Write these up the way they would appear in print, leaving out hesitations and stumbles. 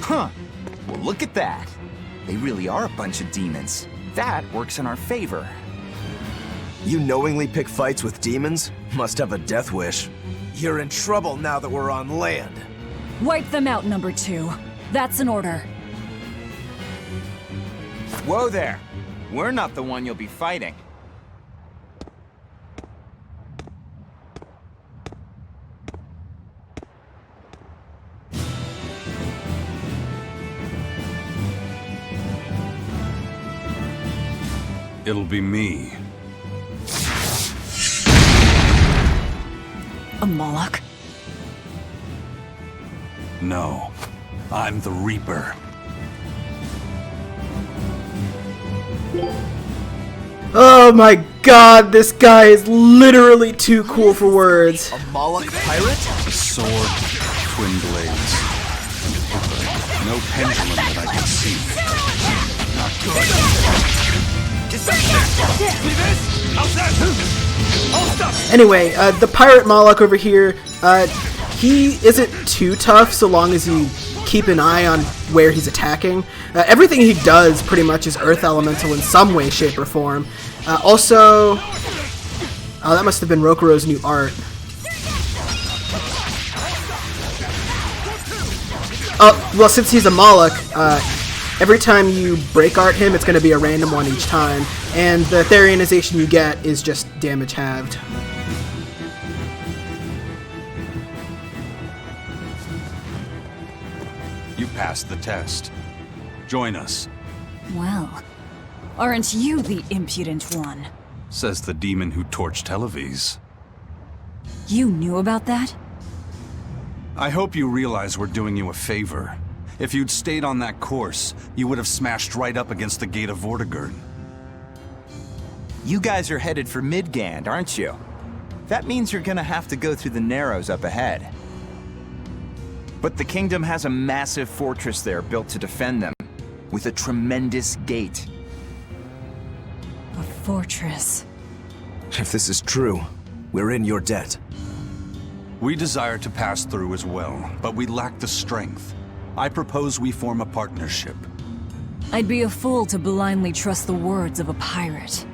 Huh. Well, look at that. They really are a bunch of demons. That works in our favor. You knowingly pick fights with demons? Must have a death wish. You're in trouble now that we're on land. Wipe them out, number 2. That's an order. Whoa there. We're not the one you'll be fighting. It'll be me. A Moloch? No, I'm the Reaper. Oh my god, this guy is literally too cool for words. A Moloch pirate? A sword, twin blades. No pendulum that I can see. Not good. Anyway, the pirate Moloch over here, he isn't too tough so long as you keep an eye on where he's attacking. Everything he does pretty much is earth elemental in some way, shape, or form. Also, oh, that must have been Rokuro's new art. Oh, well, since he's a Moloch, every time you break art him, it's going to be a random one each time, and the Therianization you get is just damage halved. You passed the test. Join us, Well, aren't you the impudent one? says the demon who torched Televes. You knew about that? I hope you realize we're doing you a favor. If you'd stayed on that course, you would have smashed right up against the gate of Vortigern. You guys are headed for Midgand, aren't you? That means you're gonna have to go through the Narrows up ahead. But the kingdom has a massive fortress there built to defend them, with a tremendous gate. A fortress. If this is true, we're in your debt. We desire to pass through as well, but we lack the strength. I propose we form a partnership. I'd be a fool to blindly trust the words of a pirate.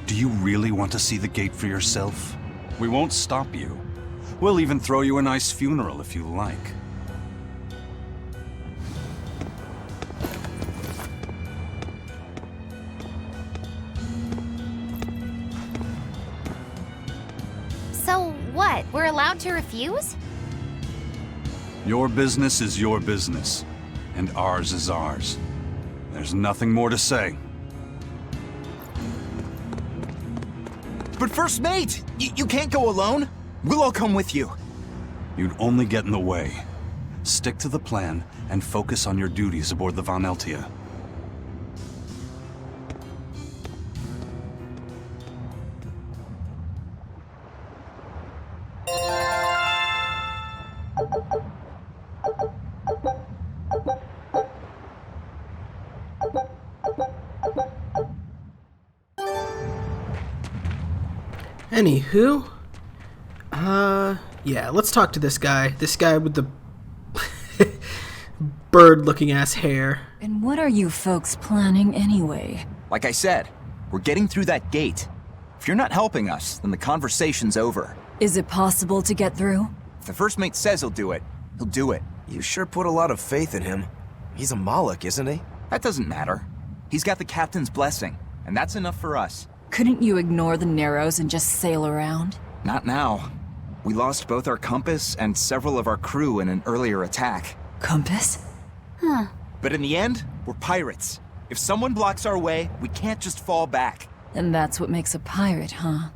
Do you really want to see the gate for yourself? We won't stop you. We'll even throw you a nice funeral if you like. So what? We're allowed to refuse? Your business is your business, and ours is ours. There's nothing more to say. But First Mate! You can't go alone! We'll all come with you. You'd only get in the way. Stick to the plan and focus on your duties aboard the Von Eltia. Anywho, yeah, let's talk to this guy. This guy with the bird-looking ass hair. And what are you folks planning anyway? Like I said, we're getting through that gate. If you're not helping us, then the conversation's over. Is it possible to get through? If the First Mate says he'll do it, he'll do it. You sure put a lot of faith in him. He's a Moloch, isn't he? That doesn't matter. He's got the captain's blessing, and that's enough for us. Couldn't you ignore the Narrows and just sail around? Not now. We lost both our compass and several of our crew in an earlier attack. Compass? Huh. But in the end, we're pirates. If someone blocks our way, we can't just fall back. And that's what makes a pirate, huh?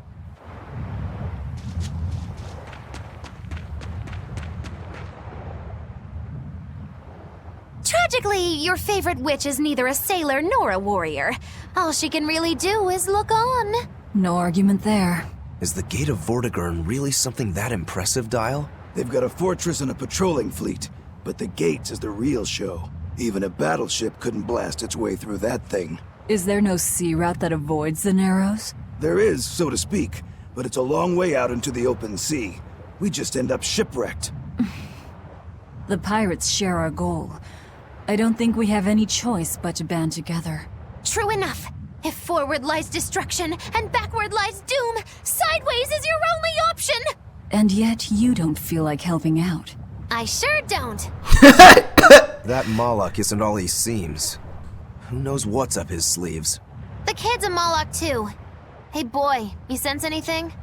Tragically, your favorite witch is neither a sailor nor a warrior. All she can really do is look on. No argument there. Is the Gate of Vortigern really something that impressive, Dial? They've got a fortress and a patrolling fleet, but the gates is the real show. Even a battleship couldn't blast its way through that thing. Is there no sea route that avoids the Narrows? There is, so to speak, but it's a long way out into the open sea. We just end up shipwrecked. The pirates share our goal. I don't think we have any choice but to band together. True enough. If forward lies destruction and backward lies doom, sideways is your only option! And yet you don't feel like helping out. I sure don't. That Moloch isn't all he seems. Who knows what's up his sleeves? The kid's a Moloch too. Hey boy, you sense anything?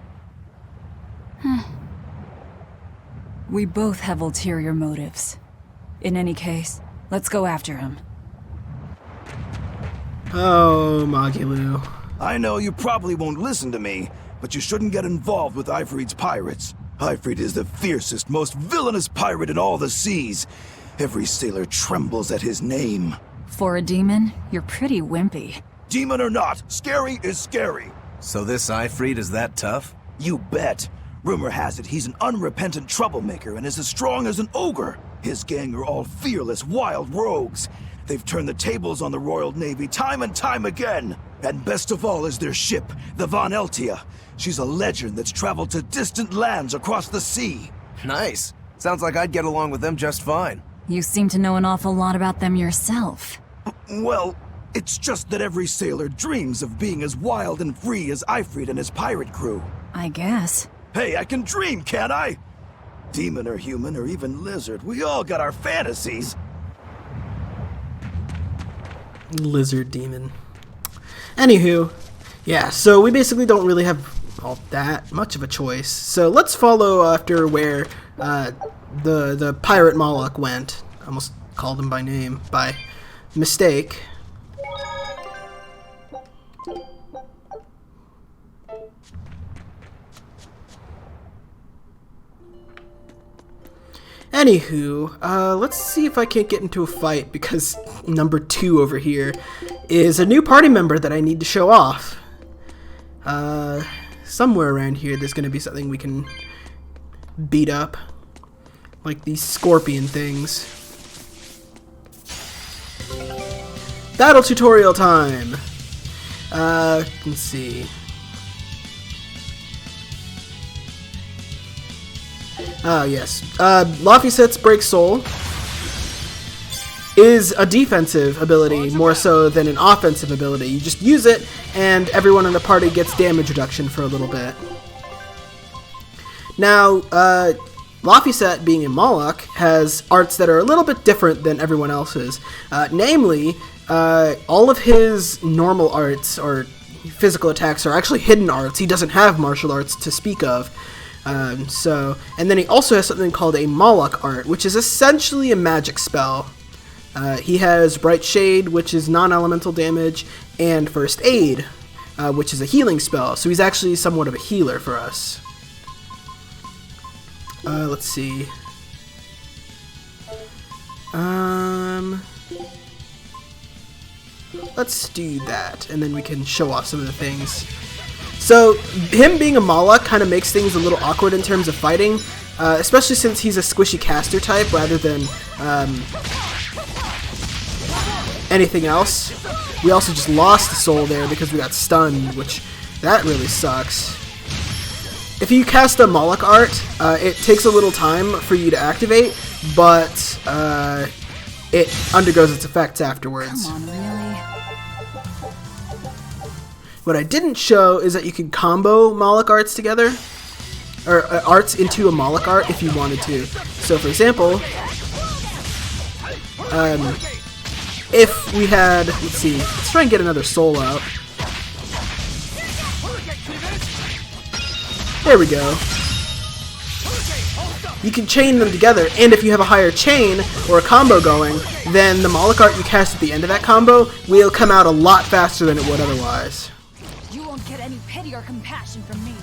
We both have ulterior motives. In any case, let's go after him. Oh, Magilou. I know you probably won't listen to me, but you shouldn't get involved with Ifrit's pirates. Ifrit is the fiercest, most villainous pirate in all the seas. Every sailor trembles at his name. For a demon, you're pretty wimpy. Demon or not, scary is scary. So this Ifrit is that tough? You bet. Rumor has it he's an unrepentant troublemaker and is as strong as an ogre. His gang are all fearless, wild rogues. They've turned the tables on the Royal Navy time and time again. And best of all is their ship, the Von Eltia. She's a legend that's traveled to distant lands across the sea. Nice. Sounds like I'd get along with them just fine. You seem to know an awful lot about them yourself. Well, it's just that every sailor dreams of being as wild and free as Ifrit and his pirate crew. I guess. Hey, I can dream, can't I? Demon or human or even lizard, we all got our fantasies. Lizard demon. Anywho, yeah, so we basically don't really have all that much of a choice. So let's follow after where the pirate Moloch went. I almost called him by name by mistake. Anywho, let's see if I can't get into a fight, because number 2 over here is a new party member that I need to show off. Somewhere around here there's going to be something we can beat up, like these scorpion things. Battle tutorial time! Let's see. Yes. Laphicet's Break Soul is a defensive ability more so than an offensive ability. You just use it, and everyone in the party gets damage reduction for a little bit. Now, Laphicet, being a Moloch, has arts that are a little bit different than everyone else's. Namely, all of his normal arts, or physical attacks, are actually hidden arts. He doesn't have martial arts to speak of. And then he also has something called a Moloch art, which is essentially a magic spell. He has Bright Shade, which is non-elemental damage, and First Aid, which is a healing spell. So he's actually somewhat of a healer for us. Let's see. Let's do that, and then we can show off some of the things. So, him being a Moloch kind of makes things a little awkward in terms of fighting, especially since he's a squishy caster type rather than anything else. We also just lost the soul there because we got stunned, which, that really sucks. If you cast a Moloch art, it takes a little time for you to activate, but it undergoes its effects afterwards. Come on, really? What I didn't show is that you can combo Moloch arts together, or arts into a Moloch art if you wanted to. So, for example, if we had, let's see, let's try and get another soul out. There we go. You can chain them together, and if you have a higher chain or a combo going, then the Moloch art you cast at the end of that combo will come out a lot faster than it would otherwise. You won't get any pity or compassion from me.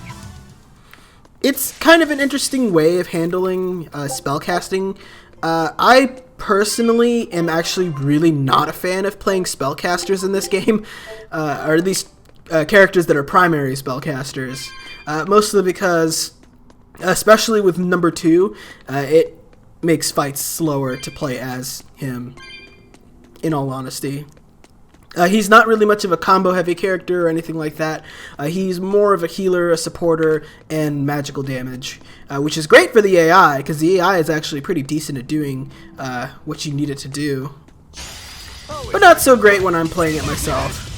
It's kind of an interesting way of handling spellcasting. I personally am actually really not a fan of playing spellcasters in this game, or at least characters that are primary spellcasters. Mostly because, especially with number 2, it makes fights slower to play as him, in all honesty. He's not really much of a combo-heavy character or anything like that. He's more of a healer, a supporter, and magical damage, which is great for the AI, because the AI is actually pretty decent at doing what you need it to do. But not so great when I'm playing it myself.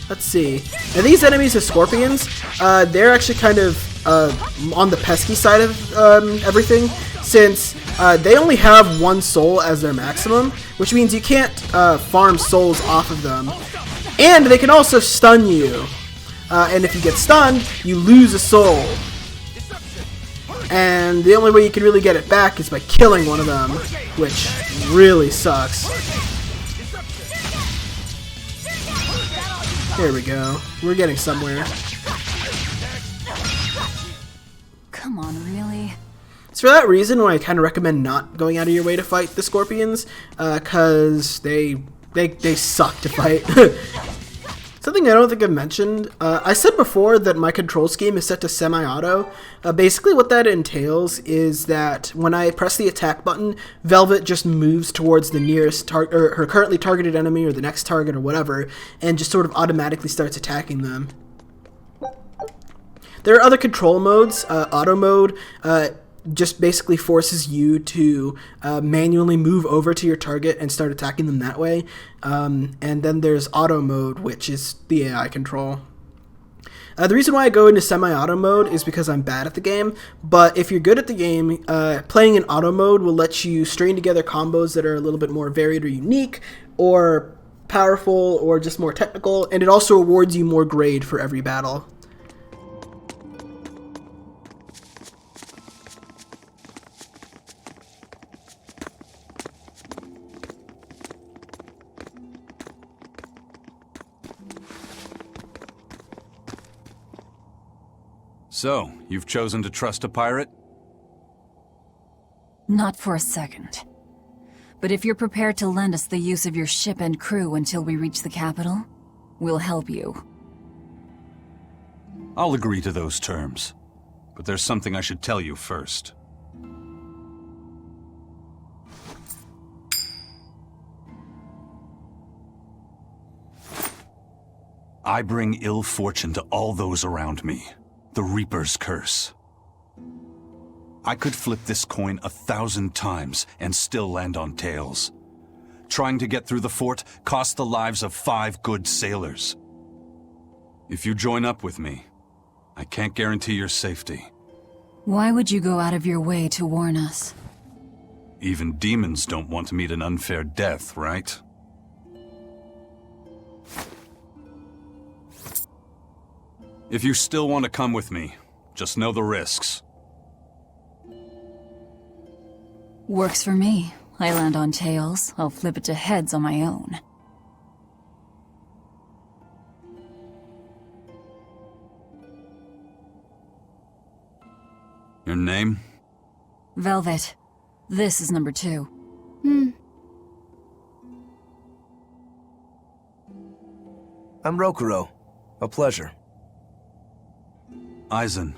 Let's see. Now these enemies are scorpions. They're actually kind of on the pesky side of everything, since they only have one soul as their maximum, which means you can't farm souls off of them. And they can also stun you. And if you get stunned, you lose a soul. And the only way you can really get it back is by killing one of them, which really sucks. There we go. We're getting somewhere. Come on, really? It's for that reason why I kind of recommend not going out of your way to fight the scorpions, because they suck to fight. Something I don't think I've mentioned, I said before that my control scheme is set to semi-auto. Basically what that entails is that when I press the attack button, Velvet just moves towards the nearest or her currently targeted enemy or the next target or whatever, and just sort of automatically starts attacking them. There are other control modes. Auto mode just basically forces you to manually move over to your target and start attacking them that way. And then there's auto mode, which is the AI control. The reason why I go into semi-auto mode is because I'm bad at the game, but if you're good at the game, playing in auto mode will let you string together combos that are a little bit more varied or unique, or powerful, or just more technical, and it also awards you more grade for every battle. So, you've chosen to trust a pirate? Not for a second. But if you're prepared to lend us the use of your ship and crew until we reach the capital, we'll help you. I'll agree to those terms. But there's something I should tell you first. I bring ill fortune to all those around me. The Reaper's curse. I could flip this coin 1,000 times and still land on tails. Trying to get through the fort cost the lives of 5 good sailors. If you join up with me, I can't guarantee your safety. Why would you go out of your way to warn us? Even demons don't want to meet an unfair death, right? If you still want to come with me, just know the risks. Works for me. I land on tails, I'll flip it to heads on my own. Your name? Velvet. This is number 2. I'm Rokuro. A pleasure. Aizen.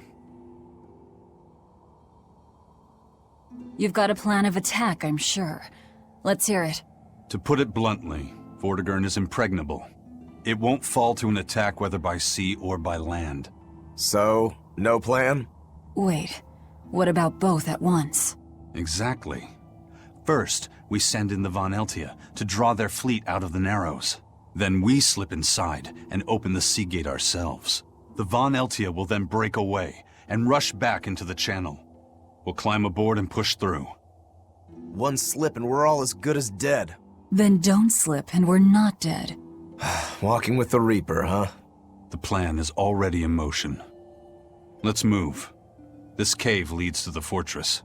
You've got a plan of attack, I'm sure. Let's hear it. To put it bluntly, Vortigern is impregnable. It won't fall to an attack whether by sea or by land. So, no plan? Wait, what about both at once? Exactly. First, we send in the Von Eltia to draw their fleet out of the Narrows. Then we slip inside and open the sea gate ourselves. The Von Eltia will then break away and rush back into the channel. We'll climb aboard and push through. One slip and we're all as good as dead. Then don't slip and we're not dead. Walking with the Reaper, huh? The plan is already in motion. Let's move. This cave leads to the fortress.